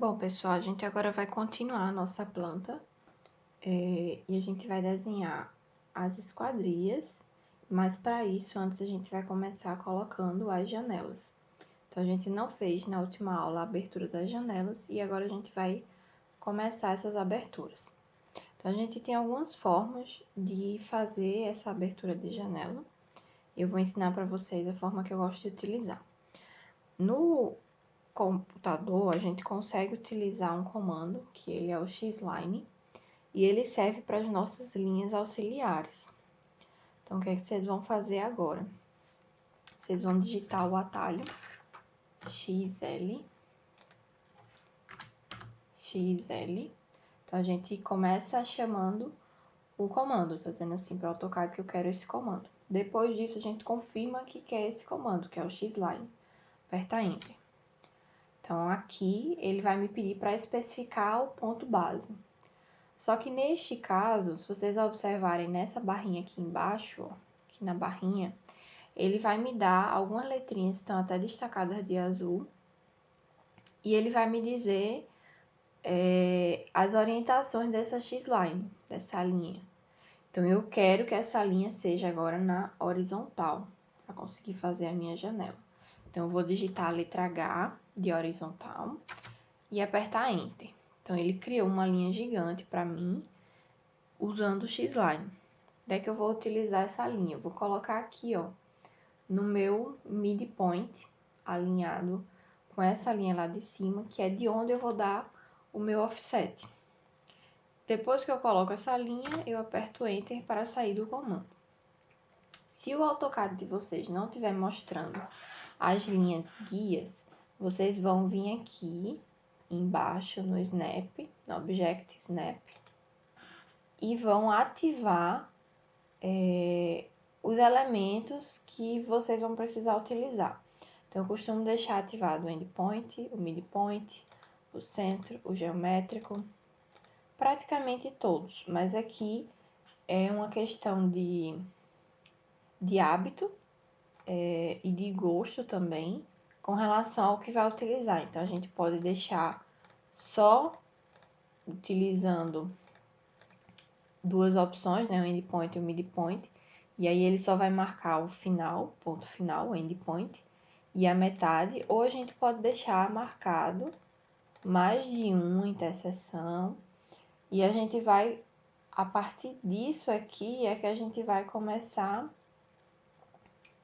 Bom, pessoal, a gente agora vai continuar a nossa planta e a gente vai desenhar as esquadrias, mas para isso, antes a gente vai começar colocando as janelas. Então, a gente não fez na última aula a abertura das janelas e agora a gente vai começar essas aberturas. Então, a gente tem algumas formas de fazer essa abertura de janela. Eu vou ensinar para vocês a forma que eu gosto de utilizar. No computador, a gente consegue utilizar um comando, que ele é o xline, e ele serve para as nossas linhas auxiliares. Então, o que é que vocês vão fazer agora? Vocês vão digitar o atalho XL. Então, a gente começa chamando o comando, tá dizendo assim para o AutoCAD que eu quero esse comando. Depois disso, a gente confirma que quer esse comando, que é o xline. Aperta Enter. Então, aqui ele vai me pedir para especificar o ponto base. Só que neste caso, se vocês observarem nessa barrinha aqui embaixo, ó, aqui na barrinha, ele vai me dar algumas letrinhas que estão até destacadas de azul. E ele vai me dizer as orientações dessa X-line, dessa linha. Então, eu quero que essa linha seja agora na horizontal, para conseguir fazer a minha janela. Então, eu vou digitar a letra H de horizontal e apertar Enter. Então, ele criou uma linha gigante para mim, usando o X-line. Onde é que eu vou utilizar essa linha? Eu vou colocar aqui, ó, no meu midpoint, alinhado com essa linha lá de cima, que é de onde eu vou dar o meu offset. Depois que eu coloco essa linha, eu aperto Enter para sair do comando. Se o AutoCAD de vocês não estiver mostrando as linhas guias, vocês vão vir aqui embaixo no Snap, no Object Snap, e vão ativar os elementos que vocês vão precisar utilizar. Então, eu costumo deixar ativado o endpoint, o midpoint, o centro, o geométrico, praticamente todos, mas aqui é uma questão de hábito e de gosto também, com relação ao que vai utilizar. Então, a gente pode deixar só utilizando duas opções, né, o endpoint e o midpoint, e aí ele só vai marcar o final, ponto final, o endpoint, e a metade, ou a gente pode deixar marcado mais de uma interseção, e a gente vai, a partir disso aqui, é que a gente vai começar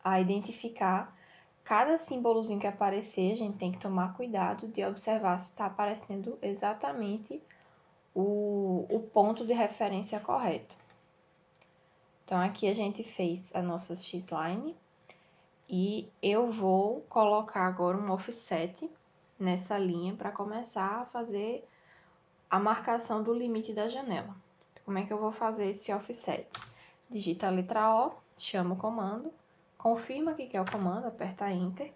a identificar cada símbolozinho que aparecer, a gente tem que tomar cuidado de observar se está aparecendo exatamente o ponto de referência correto. Então, aqui a gente fez a nossa X-line e eu vou colocar agora um offset nessa linha para começar a fazer a marcação do limite da janela. Como é que eu vou fazer esse offset? Digita a letra O, chama o comando, confirma que quer o comando, aperta Enter.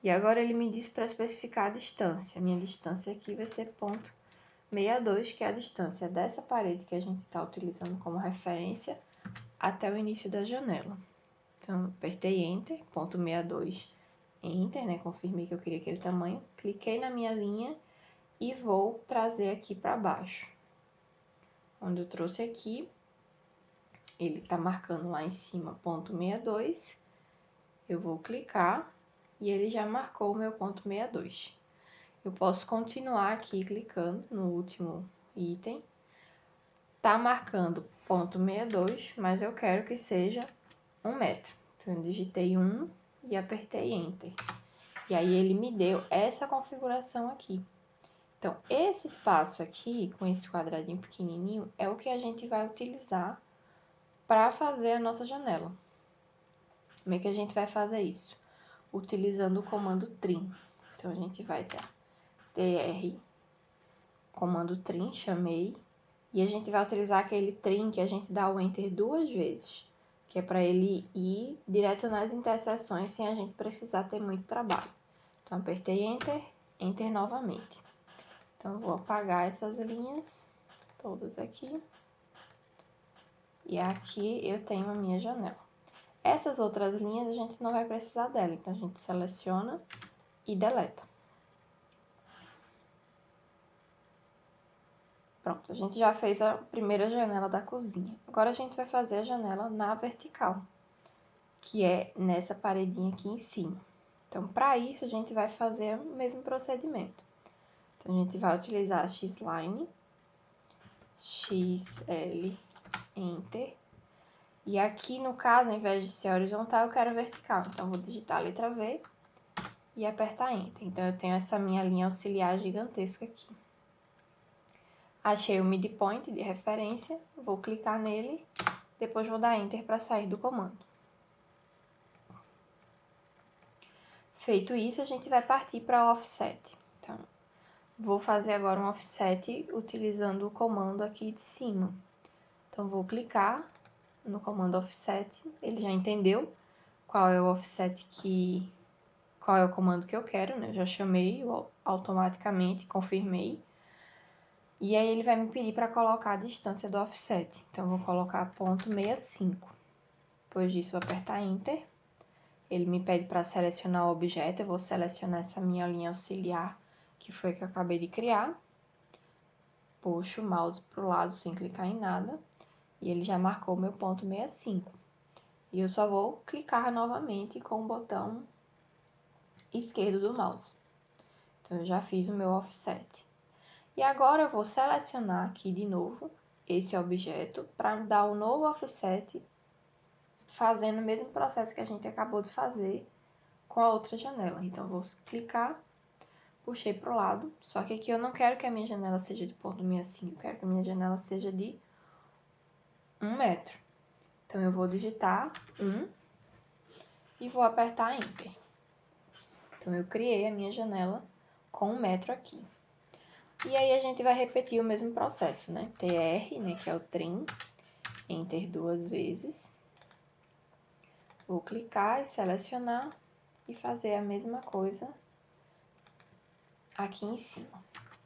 E agora ele me diz para especificar a distância. A minha distância aqui vai ser ponto 62, que é a distância dessa parede que a gente está utilizando como referência até o início da janela. Então, apertei Enter, ponto 62, Enter, né? Confirmei que eu queria aquele tamanho. Cliquei na minha linha e vou trazer aqui para baixo. Onde eu trouxe aqui, ele tá marcando lá em cima, ponto 62. Eu vou clicar e ele já marcou o meu ponto 62. Eu posso continuar aqui clicando no último item. Tá marcando ponto 62, mas eu quero que seja 1 metro. Então, eu digitei 1 e apertei Enter. E aí, ele me deu essa configuração aqui. Então, esse espaço aqui, com esse quadradinho pequenininho, é o que a gente vai utilizar para fazer a nossa janela. Como é que a gente vai fazer isso? Utilizando o comando trim. Então, a gente vai ter tr, comando trim, chamei. E a gente vai utilizar aquele trim que a gente dá o Enter 2 vezes, que é para ele ir direto nas interseções sem a gente precisar ter muito trabalho. Então, apertei Enter, Enter novamente. Então, eu vou apagar essas linhas, todas aqui. E aqui eu tenho a minha janela. Essas outras linhas a gente não vai precisar dela, então a gente seleciona e deleta. Pronto, a gente já fez a primeira janela da cozinha. Agora a gente vai fazer a janela na vertical, que é nessa paredinha aqui em cima. Então, para isso, a gente vai fazer o mesmo procedimento. Então, a gente vai utilizar a X-Line, XL, Enter. E aqui, no caso, ao invés de ser horizontal, eu quero vertical. Então, vou digitar a letra V e apertar Enter. Então, eu tenho essa minha linha auxiliar gigantesca aqui. Achei o midpoint de referência, vou clicar nele, depois vou dar Enter para sair do comando. Feito isso, a gente vai partir para o offset. Então, vou fazer agora um offset utilizando o comando aqui de cima. Então, vou clicar no comando offset, ele já entendeu qual é o offset qual é o comando que eu quero, né? Eu já chamei automaticamente, confirmei. E aí ele vai me pedir para colocar a distância do offset. Então, eu vou colocar 0,65. Depois disso, vou apertar Enter. Ele me pede para selecionar o objeto, eu vou selecionar essa minha linha auxiliar, que foi a que eu acabei de criar. Puxo o mouse para o lado sem clicar em nada, e ele já marcou meu ponto 65. E eu só vou clicar novamente com o botão esquerdo do mouse. Então, eu já fiz o meu offset. E agora eu vou selecionar aqui de novo esse objeto para dar um novo offset, fazendo o mesmo processo que a gente acabou de fazer com a outra janela. Então, vou clicar, puxei para o lado, só que aqui eu não quero que a minha janela seja de 0,65, eu quero que a minha janela seja de 1 metro. Então, eu vou digitar 1 e vou apertar Enter. Então, eu criei a minha janela com 1 metro aqui. E aí, a gente vai repetir o mesmo processo, né? TR, né, que é o trim, Enter 2 vezes. Vou clicar e selecionar e fazer a mesma coisa aqui em cima.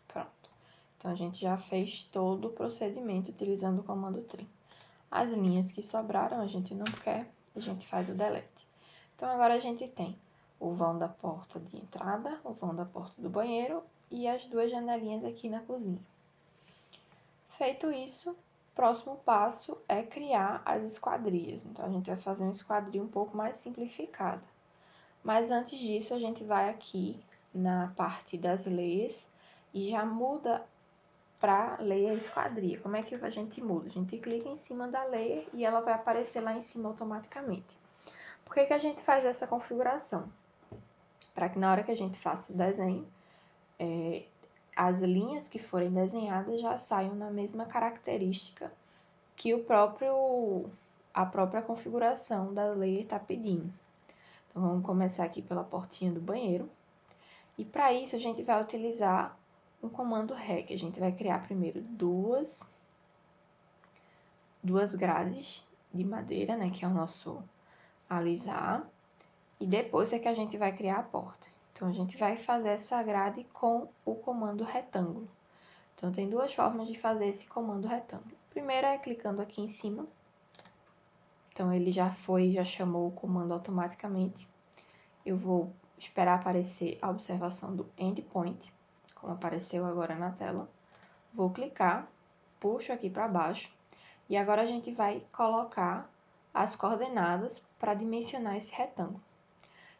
Pronto. Então, a gente já fez todo o procedimento utilizando o comando trim. As linhas que sobraram, a gente não quer, a gente faz o delete. Então, agora a gente tem o vão da porta de entrada, o vão da porta do banheiro e as duas janelinhas aqui na cozinha. Feito isso, o próximo passo é criar as esquadrias. Então, a gente vai fazer uma esquadria um pouco mais simplificada. Mas antes disso, a gente vai aqui na parte das layers e já muda para layer esquadria. Como é que a gente muda? A gente clica em cima da layer e ela vai aparecer lá em cima automaticamente. Por que a gente faz essa configuração? Para que na hora que a gente faça o desenho, as linhas que forem desenhadas já saiam na mesma característica que a própria configuração da layer está pedindo. Então, vamos começar aqui pela portinha do banheiro. E para isso, a gente vai utilizar um comando reg. A gente vai criar primeiro duas grades de madeira, né, que é o nosso alisar. E depois é que a gente vai criar a porta. Então, a gente vai fazer essa grade com o comando retângulo. Então, tem duas formas de fazer esse comando retângulo. A primeira é clicando aqui em cima. Então, ele já chamou o comando automaticamente. Eu vou esperar aparecer a observação do endpoint, como apareceu agora na tela. Vou clicar, puxo aqui para baixo. E agora a gente vai colocar as coordenadas para dimensionar esse retângulo.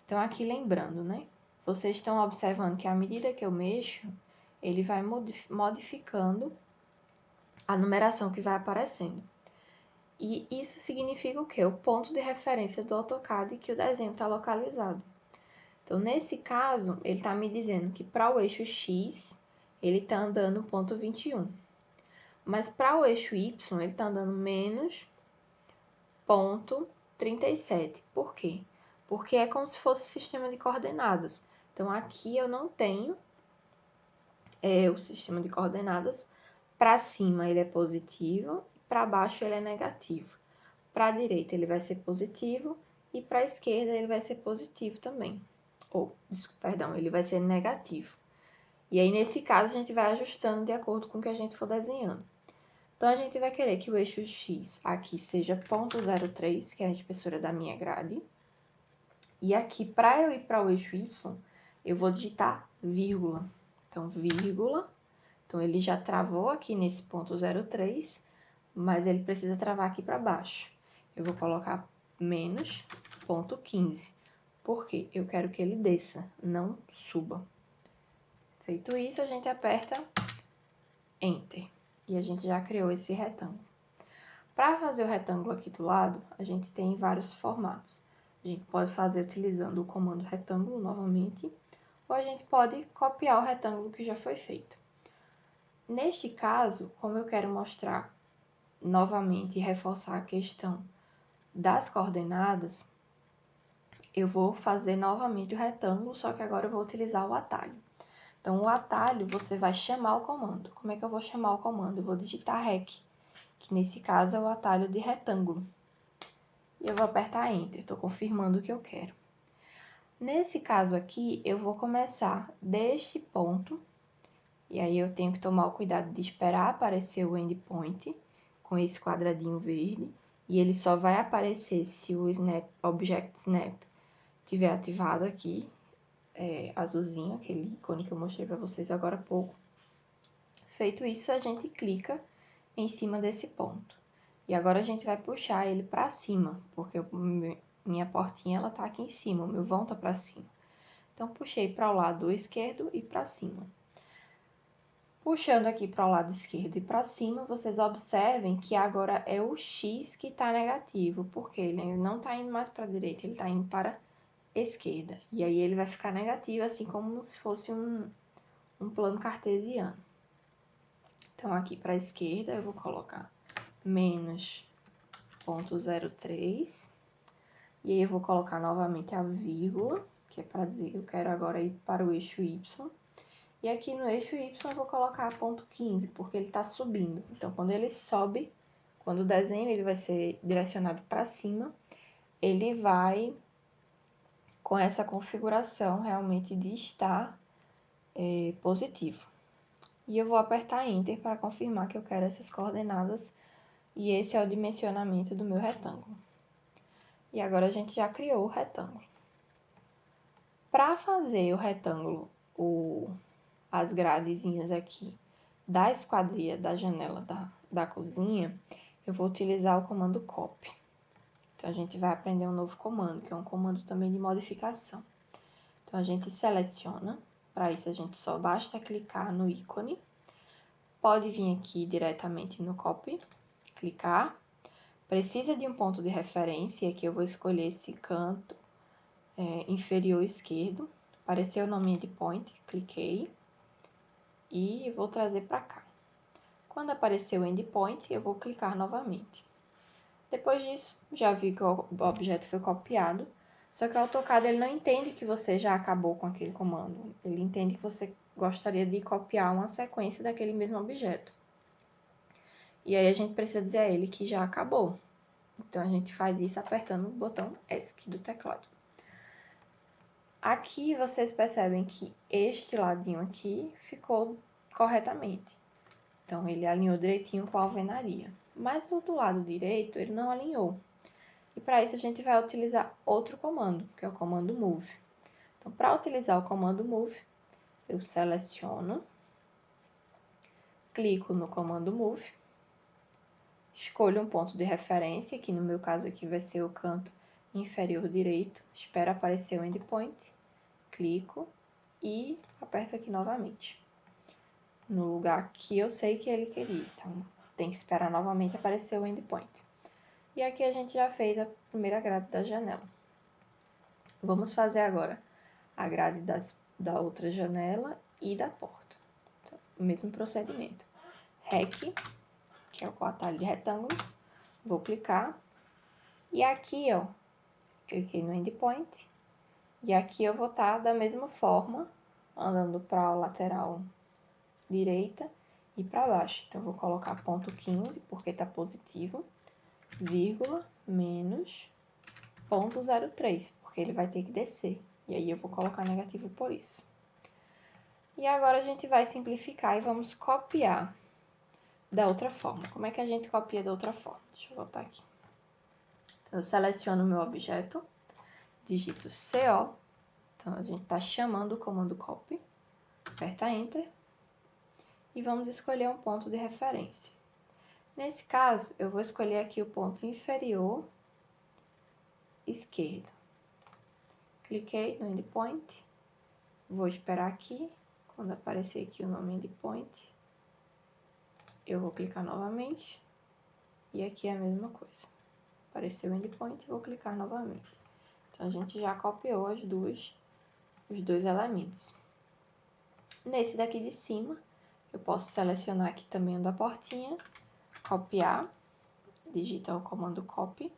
Então, aqui lembrando, né? Vocês estão observando que à medida que eu mexo, ele vai modificando a numeração que vai aparecendo. E isso significa o quê? O ponto de referência do AutoCAD que o desenho está localizado. Então, nesse caso, ele está me dizendo que para o eixo X, ele está andando ponto 21. Mas para o eixo Y, ele está andando menos ponto 37. Por quê? Porque é como se fosse um sistema de coordenadas. Então, aqui eu não tenho o sistema de coordenadas. Para cima ele é positivo, para baixo ele é negativo. Para a direita ele vai ser positivo e para a esquerda ele vai ser positivo também. Ele vai ser negativo. E aí, nesse caso, a gente vai ajustando de acordo com o que a gente for desenhando. Então, a gente vai querer que o eixo X aqui seja 0,03, que é a espessura da minha grade. E aqui, para eu ir para o eixo Y, eu vou digitar vírgula. Então, vírgula. Então, ele já travou aqui nesse ponto 0,3, mas ele precisa travar aqui para baixo. Eu vou colocar menos ponto 15. Por quê? Eu quero que ele desça, não suba. Feito isso, a gente aperta Enter. E a gente já criou esse retângulo. Para fazer o retângulo aqui do lado, a gente tem vários formatos. A gente pode fazer utilizando o comando retângulo novamente, ou a gente pode copiar o retângulo que já foi feito. Neste caso, como eu quero mostrar novamente e reforçar a questão das coordenadas, eu vou fazer novamente o retângulo, só que agora eu vou utilizar o atalho. Então, o atalho, você vai chamar o comando. Como é que eu vou chamar o comando? Eu vou digitar REC, que nesse caso é o atalho de retângulo. E eu vou apertar Enter, estou confirmando o que eu quero. Nesse caso aqui, eu vou começar deste ponto, e aí eu tenho que tomar o cuidado de esperar aparecer o endpoint, com esse quadradinho verde, e ele só vai aparecer se o Object Snap tiver ativado aqui, azulzinho, aquele ícone que eu mostrei para vocês agora há pouco. Feito isso, a gente clica em cima desse ponto. E agora a gente vai puxar ele para cima, porque minha portinha ela tá aqui em cima, o meu vão tá para cima. Então, puxei para o lado esquerdo e para cima. Puxando aqui para o lado esquerdo e para cima, vocês observem que agora é o X que está negativo, porque ele não está indo mais para a direita, ele está indo para a esquerda. E aí ele vai ficar negativo, assim como se fosse um plano cartesiano. Então, aqui para a esquerda, eu vou colocar menos 0,03. E aí eu vou colocar novamente a vírgula, que é para dizer que eu quero agora ir para o eixo Y. E aqui no eixo Y eu vou colocar ponto 15, porque ele está subindo. Então, quando ele sobe, quando o desenho ele vai ser direcionado para cima, ele vai com essa configuração realmente de estar positivo. E eu vou apertar Enter para confirmar que eu quero essas coordenadas. E esse é o dimensionamento do meu retângulo. E agora a gente já criou o retângulo. Para fazer o retângulo, as gradezinhas aqui da esquadria da janela da cozinha, eu vou utilizar o comando copy. Então, a gente vai aprender um novo comando, que é um comando também de modificação. Então, a gente seleciona, para isso a gente só basta clicar no ícone. Pode vir aqui diretamente no copy, clicar. Precisa de um ponto de referência, aqui eu vou escolher esse canto inferior esquerdo. Apareceu o nome endpoint, cliquei e vou trazer para cá. Quando aparecer o endpoint, eu vou clicar novamente. Depois disso, já vi que o objeto foi copiado, só que o AutoCAD ele não entende que você já acabou com aquele comando. Ele entende que você gostaria de copiar uma sequência daquele mesmo objeto. E aí a gente precisa dizer a ele que já acabou. Então, a gente faz isso apertando o botão ESC do teclado. Aqui vocês percebem que este ladinho aqui ficou corretamente. Então, ele alinhou direitinho com a alvenaria. Mas o do lado direito, ele não alinhou. E para isso, a gente vai utilizar outro comando, que é o comando Move. Então, para utilizar o comando Move, eu seleciono, clico no comando Move, escolho um ponto de referência, que no meu caso aqui vai ser o canto inferior direito, espero aparecer o endpoint, clico e aperto aqui novamente, no lugar que eu sei que ele queria. Então, tem que esperar novamente aparecer o endpoint. E aqui a gente já fez a primeira grade da janela. Vamos fazer agora a grade da outra janela e da porta. Então, o mesmo procedimento. REC, que é o atalho de retângulo, vou clicar. E aqui, ó, cliquei no endpoint. E aqui eu vou estar da mesma forma, andando para a lateral direita e para baixo. Então, eu vou colocar ponto 15, porque está positivo, vírgula, menos ponto 0,3, porque ele vai ter que descer. E aí, eu vou colocar negativo por isso. E agora, a gente vai simplificar e vamos copiar da outra forma. Como é que a gente copia da outra forma? Deixa eu voltar aqui. Então, eu seleciono o meu objeto, digito CO. Então, a gente está chamando o comando copy. Aperta Enter. e vamos escolher um ponto de referência. Nesse caso, eu vou escolher aqui o ponto inferior esquerdo. Cliquei no endpoint, vou esperar aqui, quando aparecer aqui o nome endpoint, eu vou clicar novamente, e aqui é a mesma coisa. Apareceu o endpoint, vou clicar novamente. Então, a gente já copiou os dois elementos. Nesse daqui de cima, eu posso selecionar aqui também o da portinha, copiar, digita o comando copy,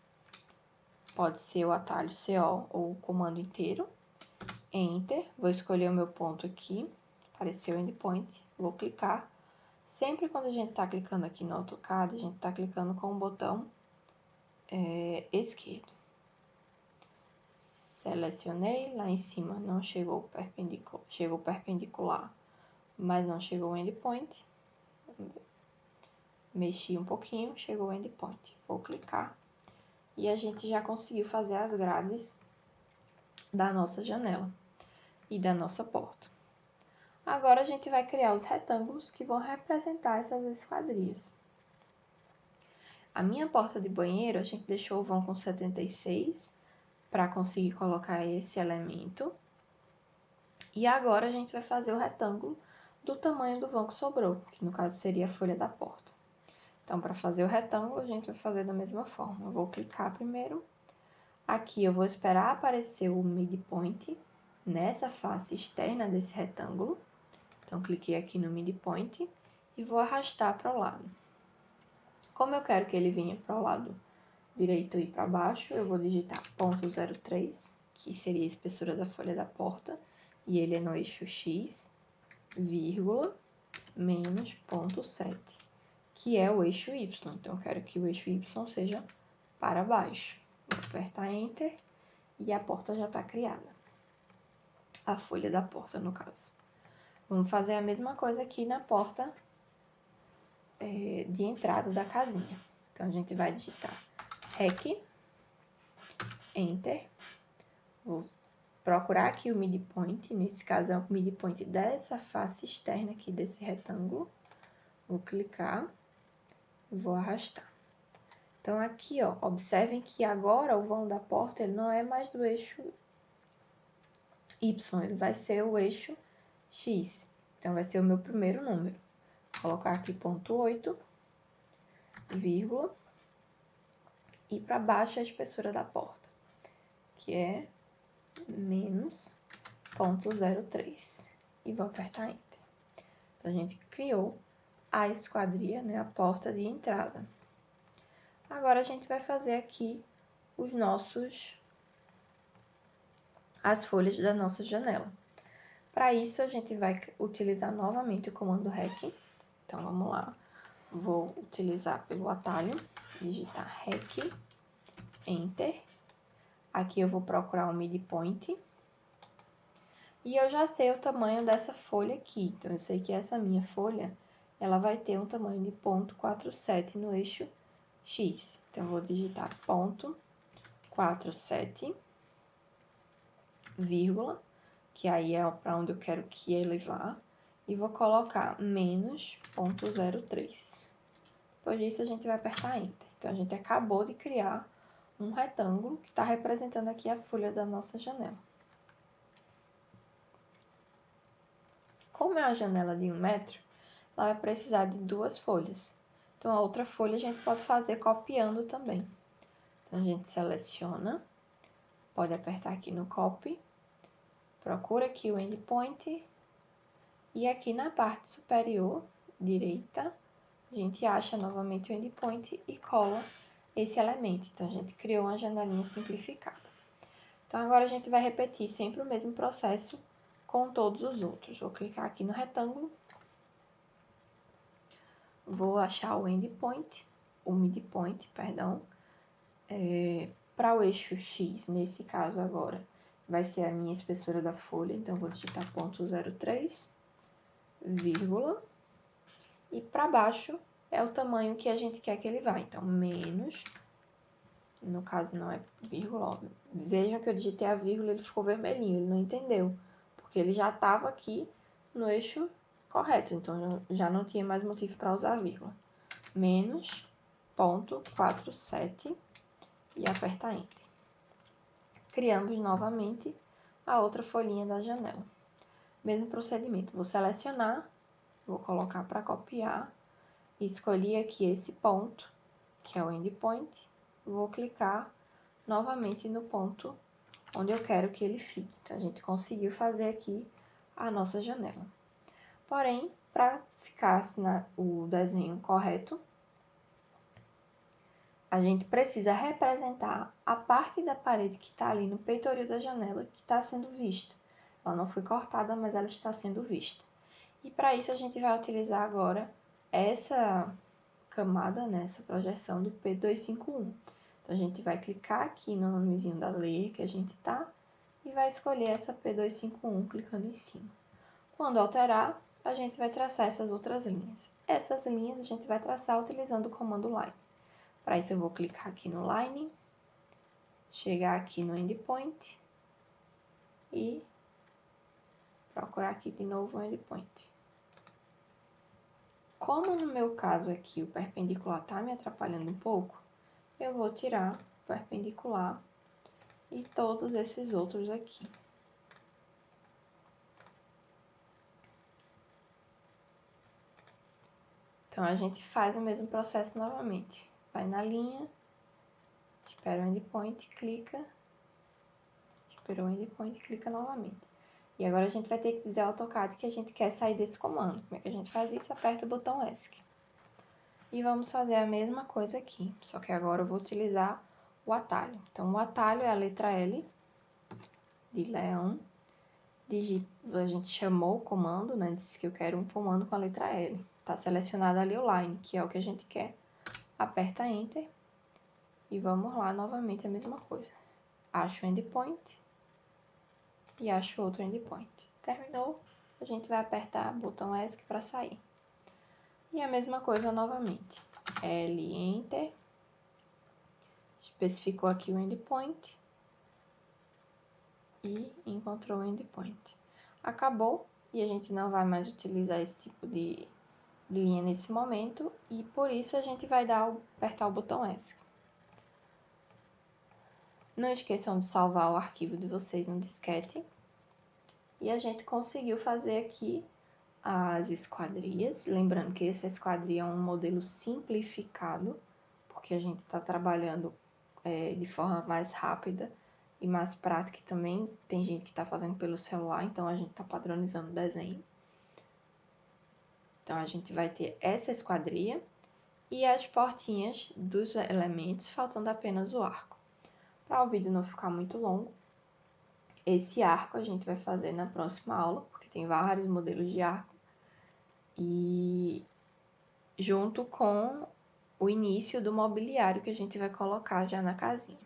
pode ser o atalho CO ou o comando inteiro, enter, vou escolher o meu ponto aqui, apareceu o endpoint, vou clicar. Sempre quando a gente está clicando aqui no AutoCAD, a gente está clicando com o botão esquerdo. Selecionei, lá em cima não chegou perpendicular, chegou perpendicular, mas não chegou o endpoint. Mexi um pouquinho, chegou o endpoint. Vou clicar e a gente já conseguiu fazer as grades da nossa janela e da nossa porta. Agora a gente vai criar os retângulos que vão representar essas esquadrias. A minha porta de banheiro, a gente deixou o vão com 76 para conseguir colocar esse elemento. E agora a gente vai fazer o retângulo do tamanho do vão que sobrou, que no caso seria a folha da porta. Então, para fazer o retângulo, a gente vai fazer da mesma forma. Eu vou clicar primeiro. Aqui eu vou esperar aparecer o midpoint nessa face externa desse retângulo. Então, cliquei aqui no midpoint e vou arrastar para o lado. Como eu quero que ele venha para o lado direito e para baixo, eu vou digitar 0.03, que seria a espessura da folha da porta, e ele é no eixo X, vírgula, menos 0.7, que é o eixo Y. Então, eu quero que o eixo Y seja para baixo. Vou apertar Enter e a porta já está criada. A folha da porta, no caso. Vamos fazer a mesma coisa aqui na porta de entrada da casinha. Então, a gente vai digitar REC, Enter. Vou procurar aqui o midpoint, nesse caso é o midpoint dessa face externa aqui desse retângulo. Vou clicar e vou arrastar. Então, aqui, ó, observem que agora o vão da porta ele não é mais do eixo Y, ele vai ser o eixo X. Então, vai ser o meu primeiro número. Vou colocar aqui 0.8, vírgula, e para baixo a espessura da porta, que é menos 0.03. E vou apertar Enter. Então, a gente criou a esquadria, né, a porta de entrada. Agora, a gente vai fazer aqui as folhas da nossa janela. Para isso, a gente vai utilizar novamente o comando REC. Então, vamos lá. Vou utilizar pelo atalho, digitar REC, Enter. Aqui eu vou procurar o midpoint. E eu já sei o tamanho dessa folha aqui. Então, eu sei que essa minha folha, ela vai ter um tamanho de 0.47 no eixo X. Então, eu vou digitar 0.47, vírgula, que aí é para onde eu quero que ele vá. E vou colocar menos 0.03. Depois disso, a gente vai apertar Enter. Então, a gente acabou de criar um retângulo que está representando aqui a folha da nossa janela. Como é uma janela de 1 metro, ela vai precisar de 2 folhas. Então, a outra folha a gente pode fazer copiando também. Então, a gente seleciona, pode apertar aqui no Copy, procura aqui o endpoint, e aqui na parte superior direita, a gente acha novamente o endpoint e cola esse elemento. Então, a gente criou uma janelinha simplificada. Então, agora a gente vai repetir sempre o mesmo processo com todos os outros. Vou clicar aqui no retângulo, vou achar o endpoint, o midpoint, perdão, para o eixo X, nesse caso agora, vai ser a minha espessura da folha, então vou digitar 0.03, vírgula, e para baixo é o tamanho que a gente quer que ele vá, então menos, no caso não é vírgula, ó. Vejam que eu digitei a vírgula e ele ficou vermelhinho, ele não entendeu, porque ele já estava aqui no eixo correto, então já não tinha mais motivo para usar vírgula. Menos ponto 47 e apertar Enter. Criamos novamente a outra folhinha da janela. Mesmo procedimento, vou selecionar, vou colocar para copiar, escolhi aqui esse ponto, que é o endpoint, vou clicar novamente no ponto onde eu quero que ele fique. Então, a gente conseguiu fazer aqui a nossa janela. Porém, para ficar o desenho correto, a gente precisa representar a parte da parede que está ali no peitoril da janela que está sendo vista. Ela não foi cortada, mas ela está sendo vista. E para isso a gente vai utilizar agora essa camada, né, essa projeção do P251. Então, a gente vai clicar aqui no nomezinho da layer que a gente está e vai escolher essa P251 clicando em cima. Quando alterar, a gente vai traçar essas outras linhas. Essas linhas a gente vai traçar utilizando o comando line. Para isso eu vou clicar aqui no line, chegar aqui no endpoint e procurar aqui de novo o endpoint. Como no meu caso aqui o perpendicular está me atrapalhando um pouco, eu vou tirar o perpendicular e todos esses outros aqui. Então, a gente faz o mesmo processo novamente. Vai na linha, espera o endpoint, clica, espera o endpoint, clica novamente. E agora a gente vai ter que dizer ao AutoCAD que a gente quer sair desse comando. Como é que a gente faz isso? Aperta o botão ESC. E vamos fazer a mesma coisa aqui, só que agora eu vou utilizar o atalho. Então, o atalho é a letra L de leão. A gente chamou o comando, né? Disse que eu quero um comando com a letra L. Está selecionado ali o line, que é o que a gente quer. Aperta Enter e vamos lá novamente a mesma coisa. Acho o endpoint e acho outro endpoint. Terminou, a gente vai apertar o botão ESC para sair. E a mesma coisa novamente. L, Enter, especificou aqui o endpoint e encontrou o endpoint. Acabou e a gente não vai mais utilizar esse tipo de linha nesse momento e por isso a gente vai apertar o botão ESC. Não esqueçam de salvar o arquivo de vocês no disquete. E a gente conseguiu fazer aqui as esquadrias. Lembrando que essa esquadria é um modelo simplificado, porque a gente está trabalhando de forma mais rápida e mais prática. E também tem gente que está fazendo pelo celular, então a gente está padronizando o desenho. Então, a gente vai ter essa esquadria e as portinhas dos elementos, faltando apenas o arco. Para o vídeo não ficar muito longo, esse arco a gente vai fazer na próxima aula, porque tem vários modelos de arco. E junto com o início do mobiliário que a gente vai colocar já na casinha.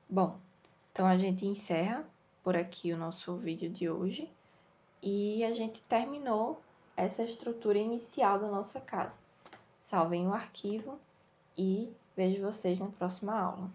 Bom, então a gente encerra por aqui o nosso vídeo de hoje. E a gente terminou essa estrutura inicial da nossa casa. Salvem o arquivo e vejo vocês na próxima aula.